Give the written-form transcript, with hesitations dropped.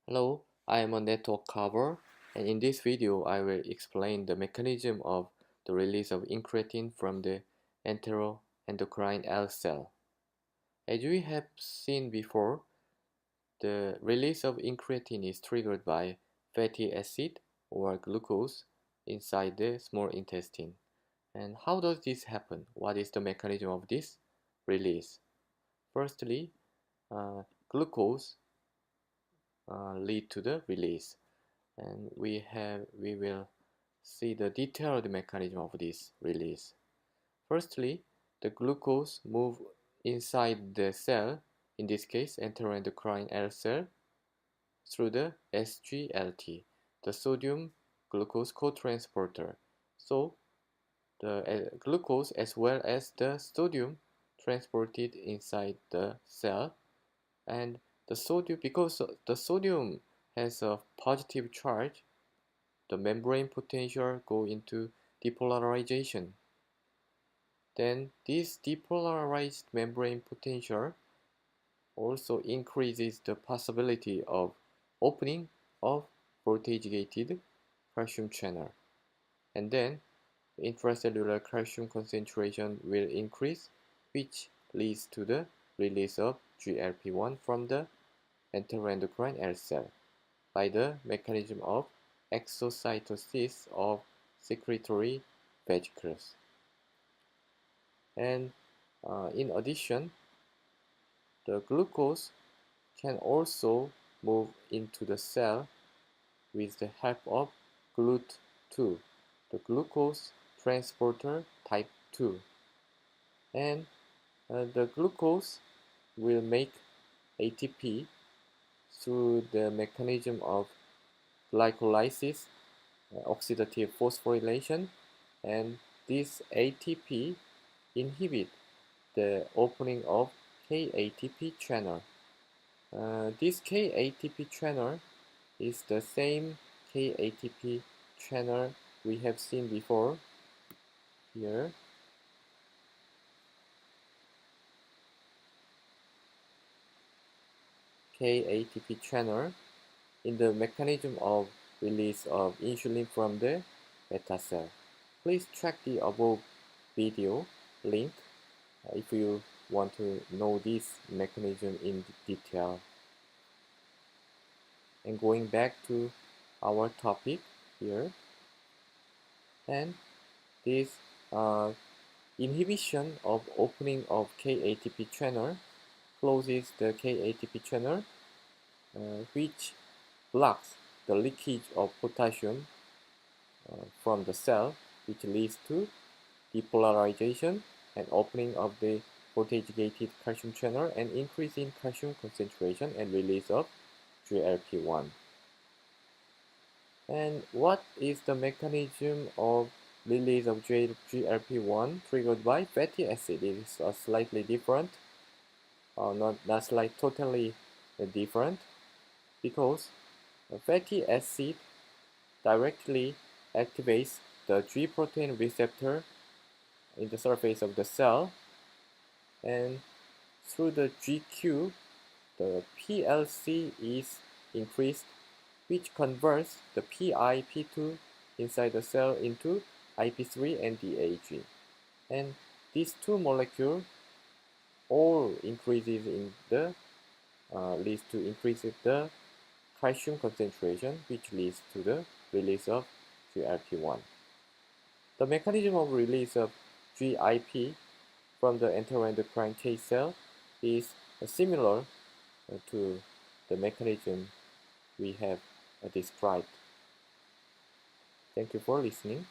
Hello, I am a network cover, and in this video I will explain the mechanism of the release of incretin from the enteroendocrine L cell. As we have seen before, the release of incretin is triggered by fatty acid or glucose inside the small intestine. And how does this happen? What is the mechanism of this release? Firstly, glucose lead to the release. And we will see the detailed mechanism of this release. Firstly, the glucose move inside the cell, in this case enteroendocrine L cell, through the SGLT, the sodium glucose cotransporter. So the glucose as well as the sodium transported inside the cell, and the sodium, because the sodium has a positive charge, the membrane potential go into depolarization. Then this depolarized membrane potential also increases the possibility of opening of voltage-gated calcium channel. And then the intracellular calcium concentration will increase, which leads to the release of GLP-1 from the enteroendocrine L cell by the mechanism of exocytosis of secretory vesicles. And in addition, the glucose can also move into the cell with the help of GLUT2, the glucose transporter type 2. And the glucose will make ATP through the mechanism of glycolysis, oxidative phosphorylation, and this ATP inhibit the opening of KATP channel. This KATP channel is the same KATP channel we have seen before here. KATP channel in the mechanism of release of insulin from the beta cell. Please check the above video link if you want to know this mechanism in detail. And going back to our topic here, and this inhibition of opening of KATP channel closes the KATP channel, which blocks the leakage of potassium from the cell, which leads to depolarization and opening of the voltage-gated calcium channel and increase in calcium concentration and release of GLP-1. And what is the mechanism of release of GLP-1 triggered by fatty acid? It is slightly different, not like totally different, because fatty acid directly activates the G protein receptor in the surface of the cell, and through the GQ, the PLC is increased, which converts the PI-P2 inside the cell into IP3 and DAG. And these two molecules all increases in the leads to increase the calcium concentration, which leads to the release of GLP-1. The mechanism of release of GIP from the enteroendocrine K cell is similar to the mechanism we have described. Thank you for listening.